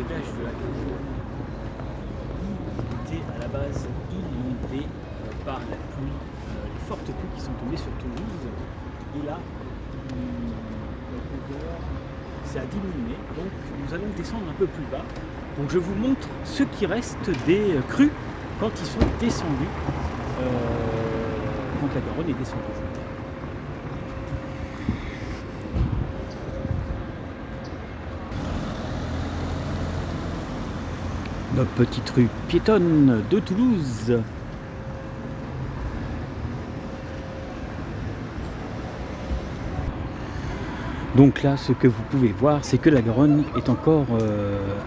berges de la Garonne étaient à la base inondées par la pluie, les fortes pluies qui sont tombées sur Toulouse. Et là, la hauteur, ça a diminué, donc nous allons descendre un peu plus bas. Donc je vous montre ce qui reste des crues quand ils sont descendus, quand la Garonne est descendue. Notre petite rue piétonne de Toulouse. Donc là, ce que vous pouvez voir, c'est que la Garonne est encore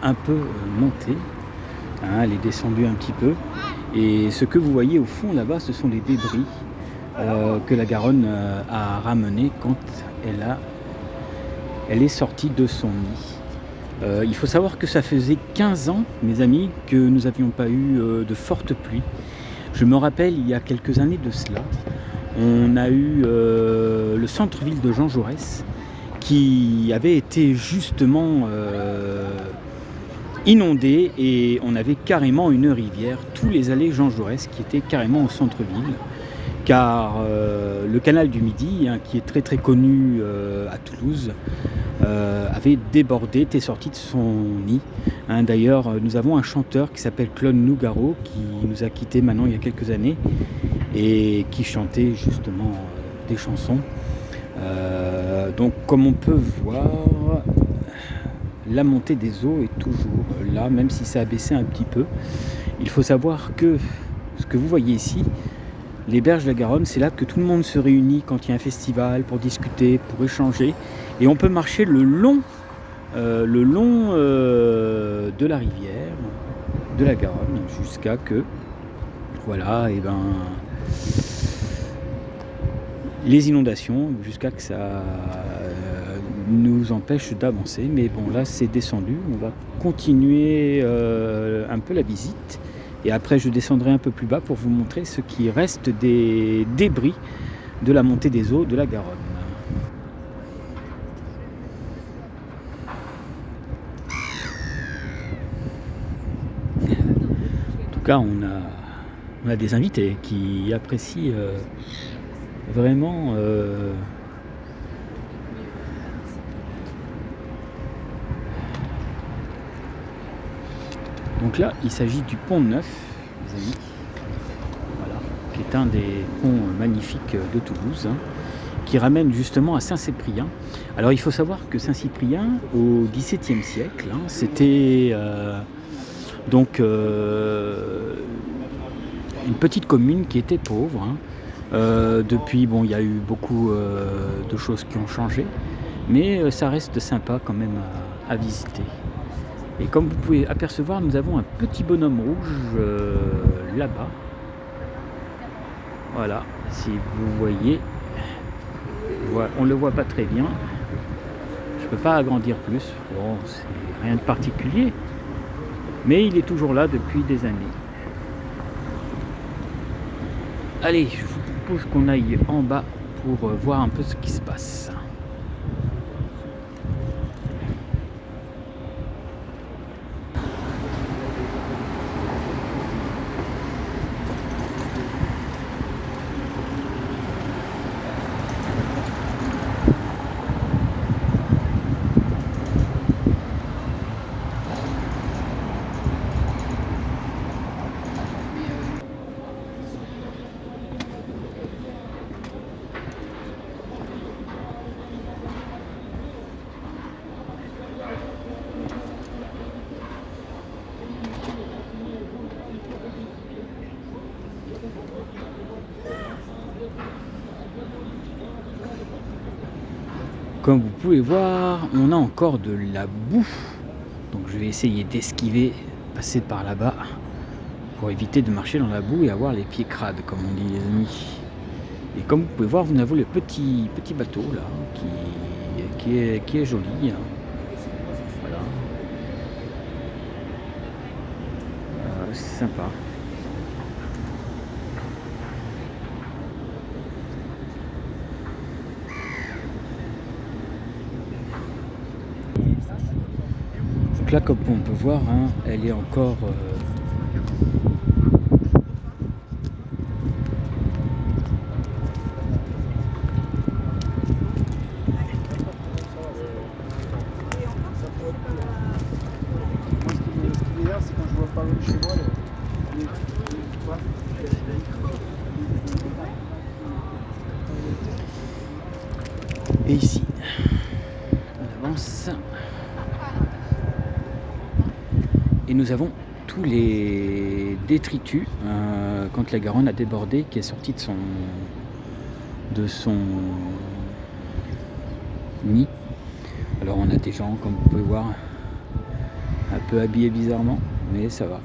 un peu montée. Hein, elle est descendue un petit peu. Et ce que vous voyez au fond là-bas, ce sont les débris que la Garonne a ramenés quand elle est sortie de son nid. Il faut savoir que ça faisait 15 ans, mes amis, que nous n'avions pas eu de fortes pluies. Je me rappelle, il y a quelques années de cela, on a eu le centre-ville de Jean Jaurès qui avait été justement inondé et on avait carrément une rivière, tous les allées Jean Jaurès qui étaient carrément au centre-ville, car le canal du Midi, hein, qui est très très connu à Toulouse, avait débordé, était sorti de son nid. Hein, d'ailleurs, nous avons un chanteur qui s'appelle Claude Nougaro, qui nous a quittés maintenant il y a quelques années, et qui chantait justement des chansons. Donc comme on peut voir, la montée des eaux est toujours là, même si ça a baissé un petit peu. Il faut savoir que ce que vous voyez ici, les berges de la Garonne, c'est là que tout le monde se réunit quand il y a un festival pour discuter, pour échanger. Et on peut marcher le long de la rivière, de la Garonne, jusqu'à que, voilà, et ben, les inondations, jusqu'à que ça nous empêche d'avancer. Mais bon, là, c'est descendu. On va continuer un peu la visite. Et après, je descendrai un peu plus bas pour vous montrer ce qui reste des débris de la montée des eaux de la Garonne. En tout cas, on a des invités qui apprécient vraiment donc là, il s'agit du pont Neuf, les amis, voilà, qui est un des ponts magnifiques de Toulouse, hein, qui ramène justement à Saint-Cyprien. Alors il faut savoir que Saint-Cyprien, au XVIIe siècle, hein, c'était donc une petite commune qui était pauvre. Hein. Depuis, bon, il y a eu beaucoup de choses qui ont changé, mais ça reste sympa quand même à visiter. Et comme vous pouvez apercevoir, nous avons un petit bonhomme rouge là-bas. Voilà, si vous voyez, on ne le voit pas très bien. Je ne peux pas agrandir plus. Bon, c'est rien de particulier, mais il est toujours là depuis des années. Allez, je vous propose qu'on aille en bas pour voir un peu ce qui se passe. Comme vous pouvez voir, on a encore de la boue. Donc je vais essayer d'esquiver, passer par là-bas, pour éviter de marcher dans la boue et avoir les pieds crades, comme on dit les amis. Et comme vous pouvez voir, vous avez le petit bateau là, qui est joli. Hein. Voilà. C'est sympa. Donc là, comme on peut voir, hein, elle est encore... Et ici, on avance. Et nous avons tous les détritus quand la Garonne a débordé, qui est sorti de son nid. Alors on a des gens, comme vous pouvez voir, un peu habillés bizarrement, mais ça va.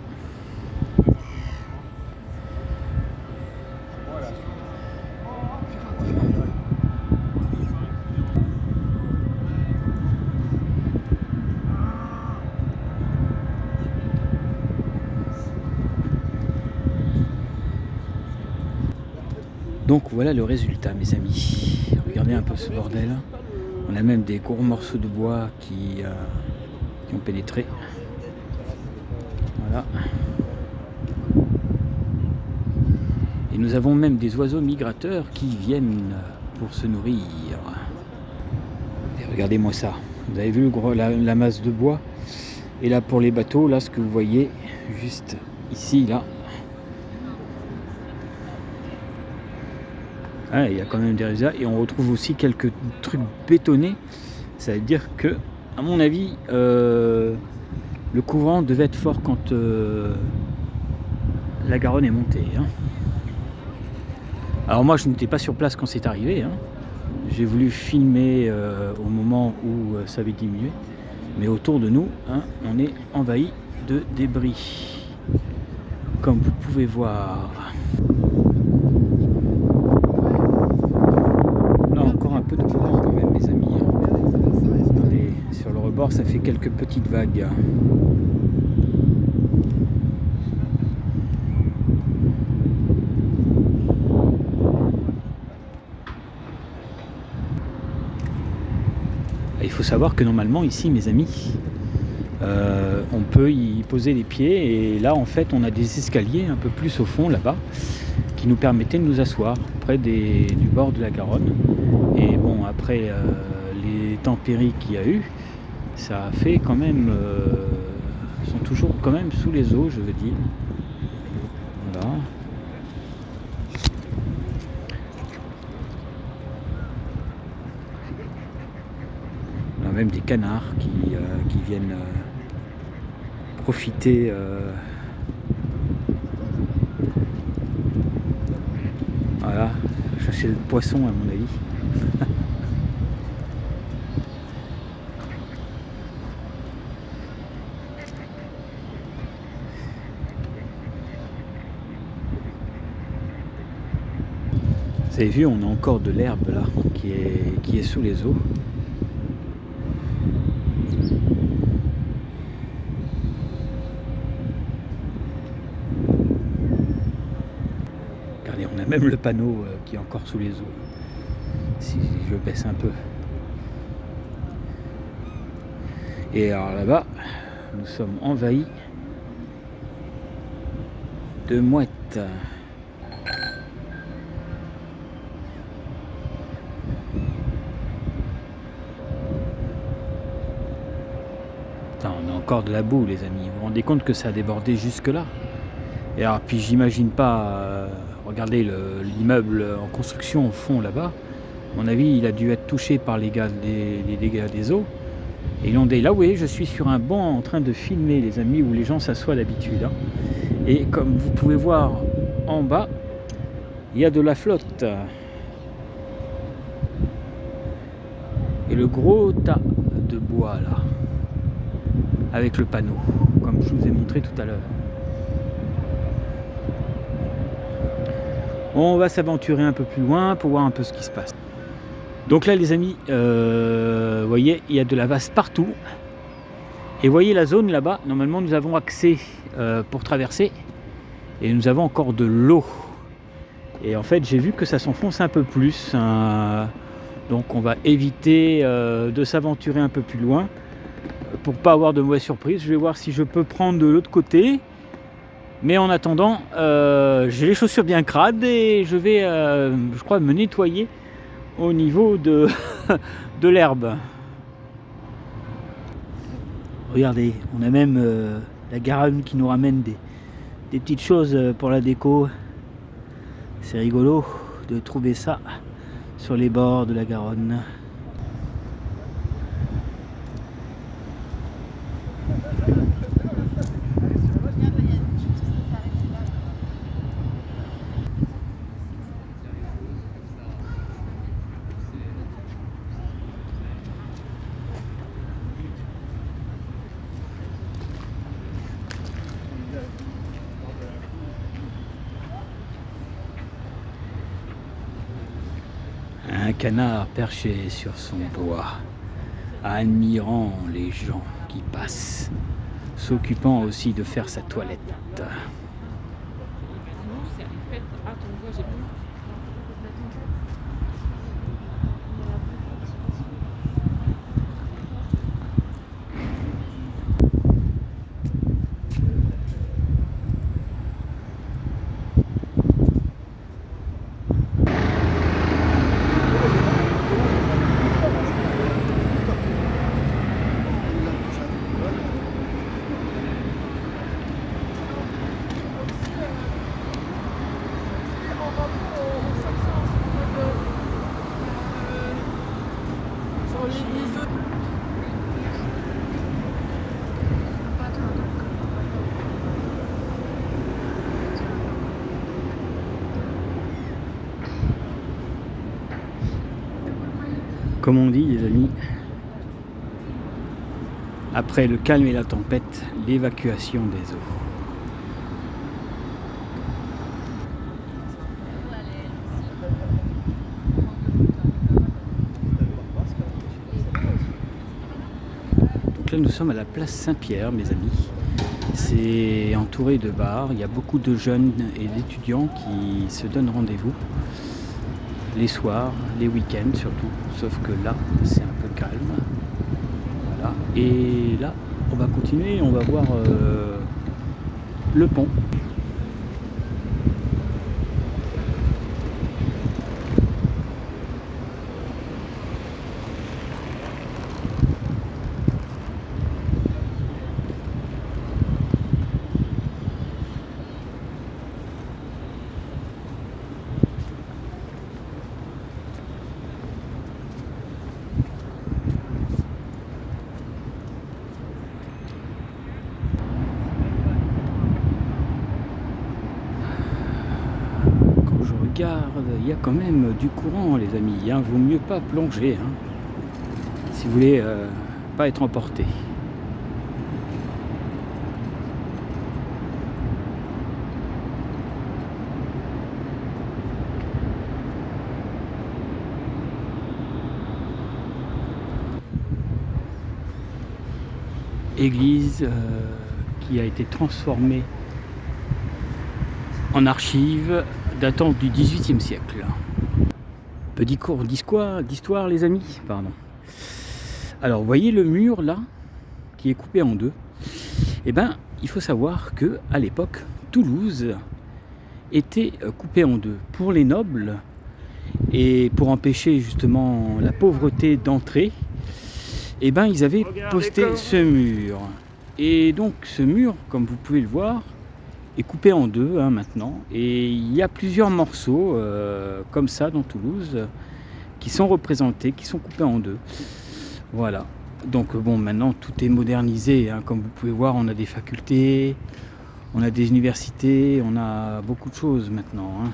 Donc voilà le résultat, mes amis. Regardez un peu ce bordel. On a même des gros morceaux de bois qui ont pénétré. Voilà. Et nous avons même des oiseaux migrateurs qui viennent pour se nourrir. Et regardez-moi ça. Vous avez vu la masse de bois? Et là pour les bateaux, là ce que vous voyez juste ici, là. Ah, il y a quand même des résultats. Et on retrouve aussi quelques trucs bétonnés. Ça veut dire que, à mon avis, le courant devait être fort quand la Garonne est montée. Hein. Alors moi, je n'étais pas sur place quand c'est arrivé. Hein. J'ai voulu filmer au moment où ça avait diminué. Mais autour de nous, hein, on est envahi de débris. Comme vous pouvez voir. De courant quand même, mes amis. Regardez, sur le rebord, ça fait quelques petites vagues. Il faut savoir que normalement ici, mes amis, on peut y poser les pieds, et là en fait on a des escaliers un peu plus au fond là-bas qui nous permettaient de nous asseoir près du bord de la Garonne. Et bon, après les tempéries qu'il y a eu, ça a fait quand même... sont toujours quand même sous les eaux, je veux dire. Voilà. On a même des canards qui viennent profiter... Voilà, chercher le poisson à mon avis. Vous avez vu, on a encore de l'herbe là qui est sous les eaux. Regardez, on a même le panneau qui est encore sous les eaux. Si je baisse un peu. Et alors là-bas, nous sommes envahis de mouettes. On a encore de la boue, les amis. Vous vous rendez compte que ça a débordé jusque là? Et alors, puis j'imagine pas, regardez l'immeuble en construction au fond là-bas. À mon avis, il a dû être touché par les dégâts des eaux. Et ils l'ont dit, là, vous voyez, je suis sur un banc en train de filmer, les amis, où les gens s'assoient d'habitude. Hein. Et comme vous pouvez voir en bas, il y a de la flotte. Et le gros tas de bois là, avec le panneau, comme je vous ai montré tout à l'heure. On va s'aventurer un peu plus loin pour voir un peu ce qui se passe. Donc là, les amis, vous voyez, il y a de la vase partout. Et vous voyez la zone là-bas, normalement nous avons accès pour traverser. Et nous avons encore de l'eau. Et en fait, j'ai vu que ça s'enfonce un peu plus. Donc on va éviter de s'aventurer un peu plus loin. pour pas avoir de mauvaise surprise. Je vais voir si je peux prendre de l'autre côté. Mais en attendant, j'ai les chaussures bien crades et je vais, je crois, me nettoyer au niveau de, de l'herbe. Regardez, on a même la Garonne qui nous ramène des petites choses pour la déco. C'est rigolo de trouver ça sur les bords de la Garonne. Un canard perché sur son bois, admirant les gens qui passent, s'occupant aussi de faire sa toilette. Comme on dit, les amis, après le calme et la tempête, l'évacuation des eaux. Donc là, nous sommes à la place Saint-Pierre, mes amis. C'est entouré de bars. Il y a beaucoup de jeunes et d'étudiants qui se donnent rendez-vous les soirs, les week-ends surtout, sauf que là c'est un peu calme. Voilà. Et là on va continuer, on va voir le pont. Il y a quand même du courant, les amis, hein. Vaut mieux pas plonger, hein, si vous voulez pas être emporté. Église qui a été transformée en archive datant du XVIIIe siècle. Petit cours d'histoire, les amis. Pardon. Alors, vous voyez le mur là, qui est coupé en deux. Eh ben, il faut savoir que à l'époque, Toulouse était coupée en deux pour les nobles et pour empêcher justement la pauvreté d'entrer. Eh ben, ils avaient posté ce mur. Et donc, ce mur, comme vous pouvez le voir, est coupé en deux maintenant, et il y a plusieurs morceaux comme ça dans Toulouse qui sont représentés, qui sont coupés en deux. Voilà, donc bon, maintenant tout est modernisé, hein. Comme vous pouvez voir, on a des facultés, on a des universités, on a beaucoup de choses maintenant, hein.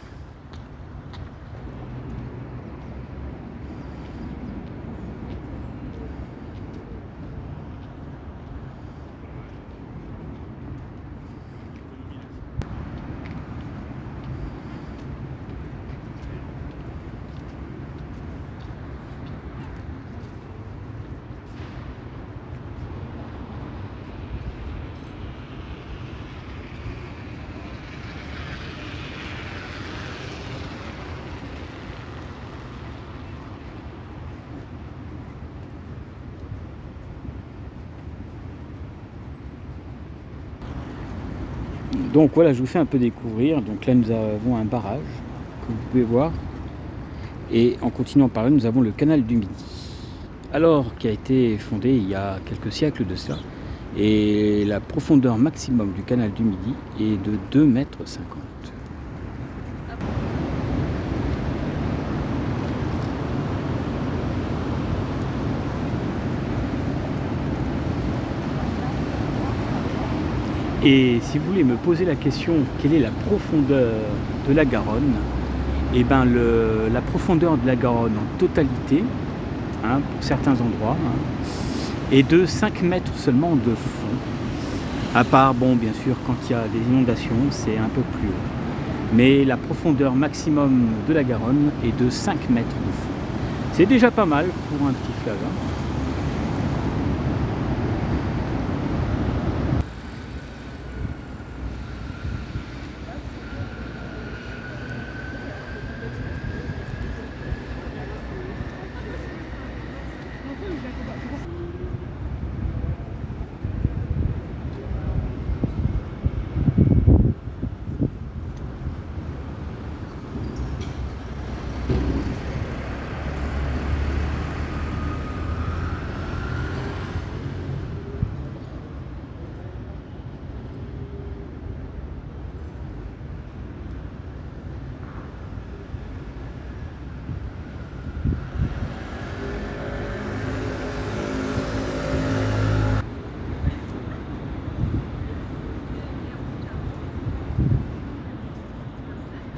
Donc voilà, je vous fais un peu découvrir. Donc là, nous avons un barrage, que vous pouvez voir. Et en continuant par là, nous avons le canal du Midi. Alors, qui a été fondé il y a quelques siècles de cela. Et la profondeur maximum du canal du Midi est de 2,50 m. Et si vous voulez me poser la question, quelle est la profondeur de la Garonne? Et bien la profondeur de la Garonne en totalité, hein, pour certains endroits, hein, est de 5 mètres seulement de fond. À part, bon, bien sûr, quand il y a des inondations, c'est un peu plus haut. Mais la profondeur maximum de la Garonne est de 5 mètres de fond. C'est déjà pas mal pour un petit fleuve, hein.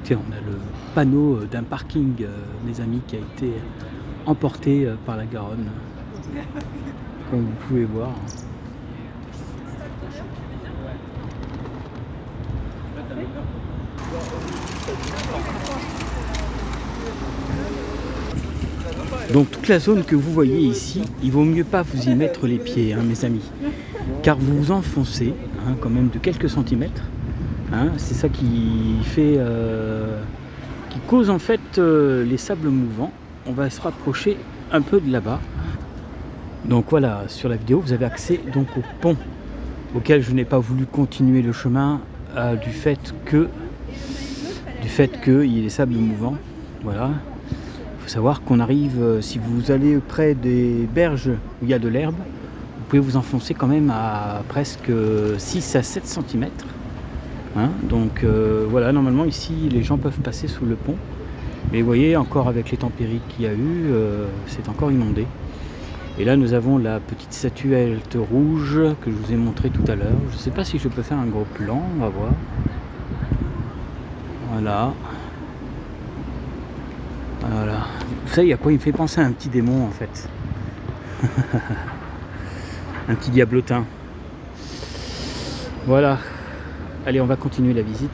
Tiens, on a le panneau d'un parking, mes amis, qui a été emporté par la Garonne, comme vous pouvez voir. Donc toute la zone que vous voyez ici, il vaut mieux pas vous y mettre les pieds, hein, mes amis, car vous vous enfoncez, hein, quand même de quelques centimètres. Hein, c'est ça qui fait, qui cause en fait les sables mouvants. On va se rapprocher un peu de là-bas. Donc voilà, sur la vidéo, vous avez accès donc au pont, auquel je n'ai pas voulu continuer le chemin du fait qu'il y ait des sables mouvants. Voilà. Il faut savoir qu'on arrive, si vous allez près des berges où il y a de l'herbe, vous pouvez vous enfoncer quand même à presque 6 à 7 cm. Hein, donc voilà, normalement ici les gens peuvent passer sous le pont, mais vous voyez, encore avec les tempéries qu'il y a eu, c'est encore inondé. Et là nous avons la petite statuette rouge que je vous ai montré tout à l'heure. Je ne sais pas si je peux faire un gros plan, on va voir. Voilà. Voilà. Vous savez à quoi il me fait penser à un petit démon en fait. Un petit diablotin. Voilà. Allez, on va continuer la visite.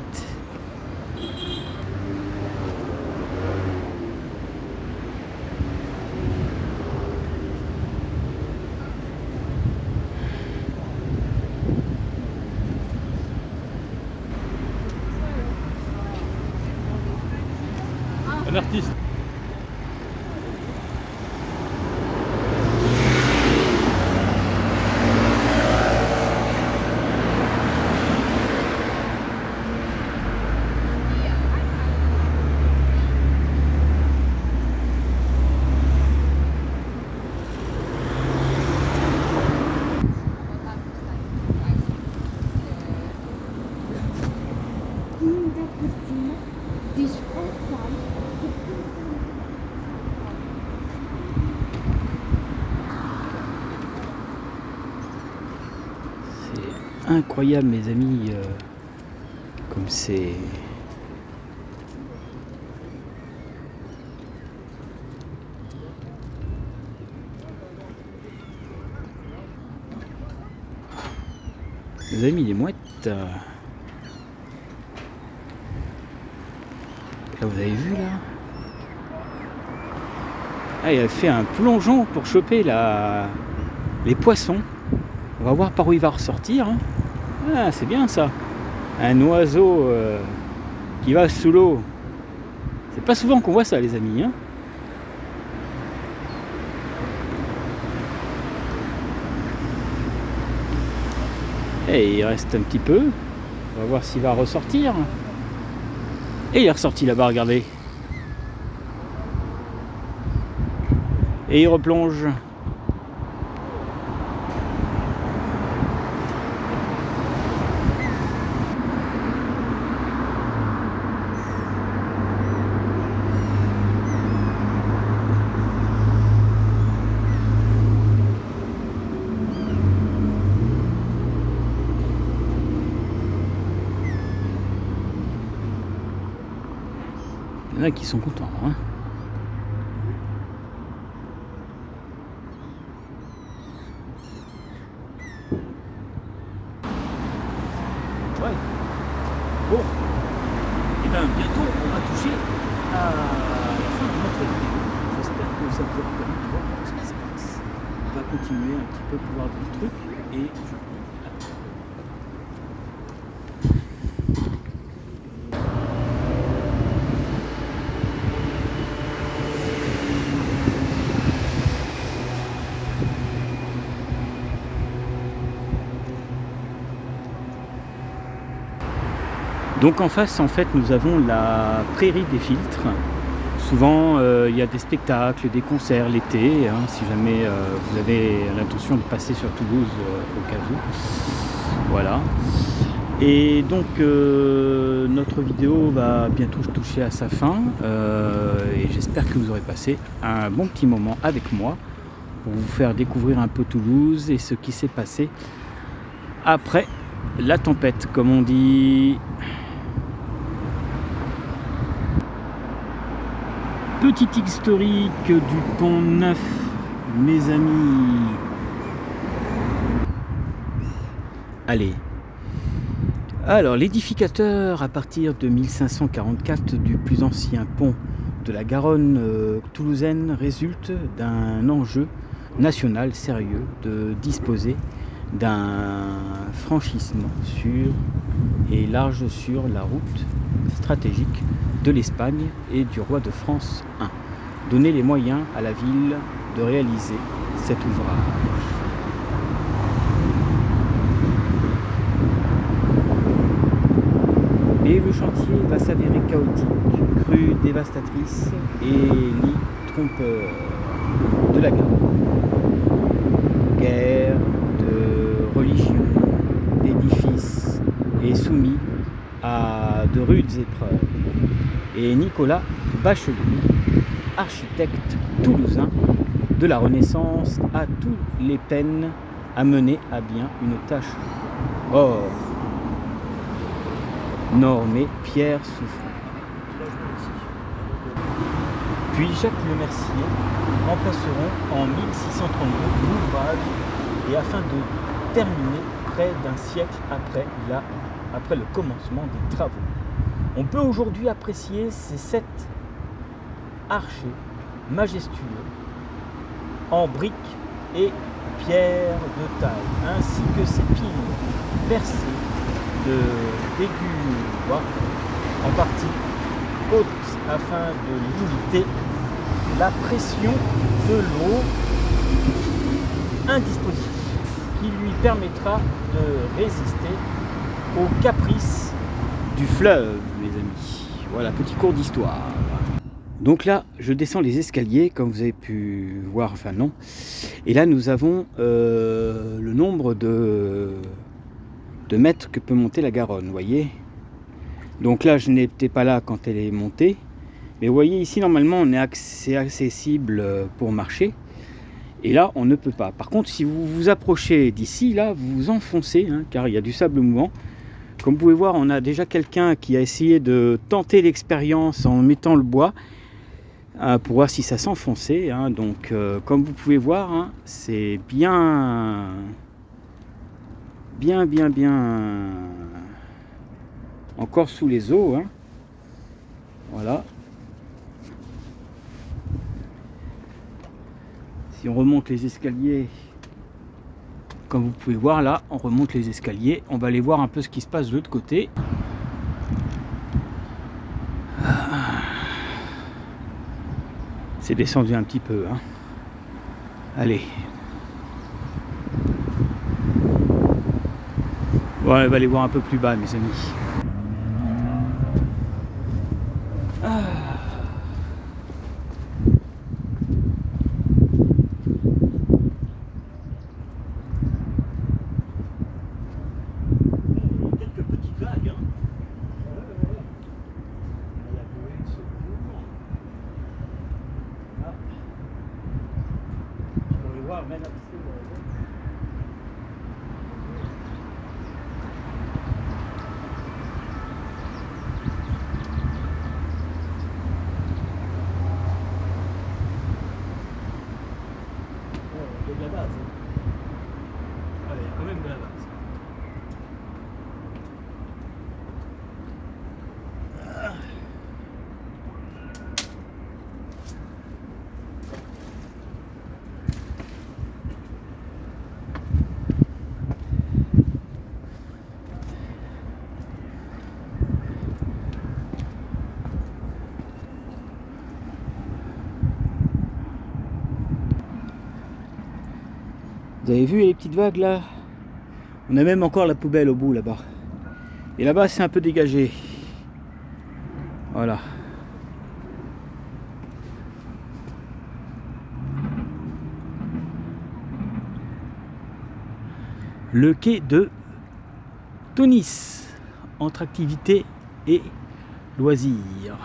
Un artiste. C'est incroyable, mes amis, comme c'est... Les amis, les mouettes... Là, vous avez vu, là? Ah, il a fait un plongeon pour choper les poissons. On va voir par où il va ressortir, hein. Ah, c'est bien ça. Un oiseau qui va sous l'eau. C'est pas souvent qu'on voit ça, les amis, hein. Et il reste un petit peu. On va voir s'il va ressortir. Et il est ressorti là-bas, regardez. Et il replonge. Il y en a qui sont contents, hein. Ouais. Bon. Et bien bientôt on va toucher à la fin de notre vidéo. J'espère que ça vous aura permis de voir ce qui se passe. On va continuer un petit peu pour voir des trucs et je vous dis à tout. Donc en face, en fait, nous avons la prairie des filtres. Souvent, il y a des spectacles, des concerts l'été, hein, si jamais vous avez l'intention de passer sur Toulouse au cas où. Voilà. Et donc, notre vidéo va bientôt toucher à sa fin. Et j'espère que vous aurez passé un bon petit moment avec moi pour vous faire découvrir un peu Toulouse et ce qui s'est passé après la tempête, comme on dit. Petit historique du Pont Neuf, mes amis. Allez. Alors, l'édificateur, à partir de 1544, du plus ancien pont de la Garonne toulousaine, résulte d'un enjeu national sérieux de disposer d'un franchissement sûr et large sur la route stratégique de l'Espagne et du roi de France I. Donner les moyens à la ville de réaliser cet ouvrage. Et le chantier va s'avérer chaotique, crue dévastatrice et lit trompeur de la guerre. Guerre, de religion, d'édifices et soumis à de rudes épreuves. Et Nicolas Bachelier, architecte toulousain de la Renaissance, a toutes les peines à mener à bien une tâche. Or, Normé Pierre Souffrant. Puis Jacques Le Mercier remplaceront en 1632 l'ouvrage et afin de terminer près d'un siècle après le commencement des travaux. On peut aujourd'hui apprécier ces 7 archers majestueux en briques et pierres de taille, ainsi que ces piles percées d'aigus bois, en partie haute afin de limiter la pression de l'eau, un dispositif qui lui permettra de résister aux caprices du fleuve, mes amis. Voilà, petit cours d'histoire. Donc là, je descends les escaliers, comme vous avez pu voir, enfin non. Et là, nous avons le nombre de mètres que peut monter la Garonne, vous voyez. Donc là, je n'étais pas là quand elle est montée. Mais vous voyez, ici, normalement, c'est accessible pour marcher. Et là, on ne peut pas. Par contre, si vous vous approchez d'ici, là, vous vous enfoncez, hein, car il y a du sable mouvant. Comme vous pouvez voir, on a déjà quelqu'un qui a essayé de tenter l'expérience en mettant le bois pour voir si ça s'enfonçait. Hein. Donc, comme vous pouvez voir, hein, c'est bien encore sous les eaux. Hein. Voilà. Si on remonte les escaliers, comme vous pouvez voir là, on remonte les escaliers. On va aller voir un peu ce qui se passe de l'autre côté. C'est descendu un petit peu. Hein. Allez. Bon, on va aller voir un peu plus bas, mes amis. Ah. Quelques petites vagues. Hein. On peut les voir même un petit peu. Il y a de la base. Hein. Ouais, il y a quand même de la base. Vous avez vu les petites vagues là? On a même encore la poubelle au bout là-bas. Et là-bas c'est un peu dégagé. Voilà. Le quai de Tonis, entre activités et loisirs.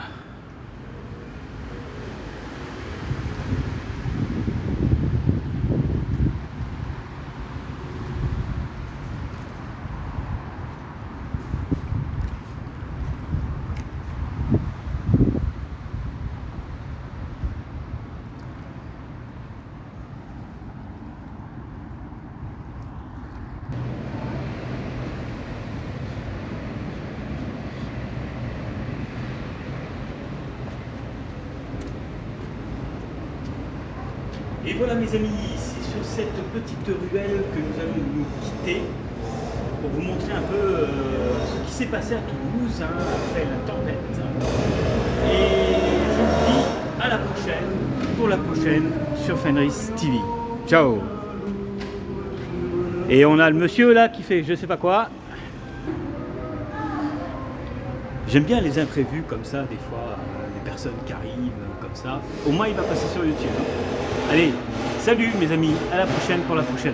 Et voilà mes amis, c'est sur cette petite ruelle que nous allons nous quitter pour vous montrer un peu ce qui s'est passé à Toulouse hein, après la tempête. Et je vous dis à la prochaine, pour la prochaine sur Fenris TV. Ciao. Et on a le monsieur là qui fait je sais pas quoi. J'aime bien les imprévus comme ça, des fois, les personnes qui arrivent comme ça. Au moins il va passer sur YouTube. Allez, salut mes amis, à la prochaine pour la prochaine.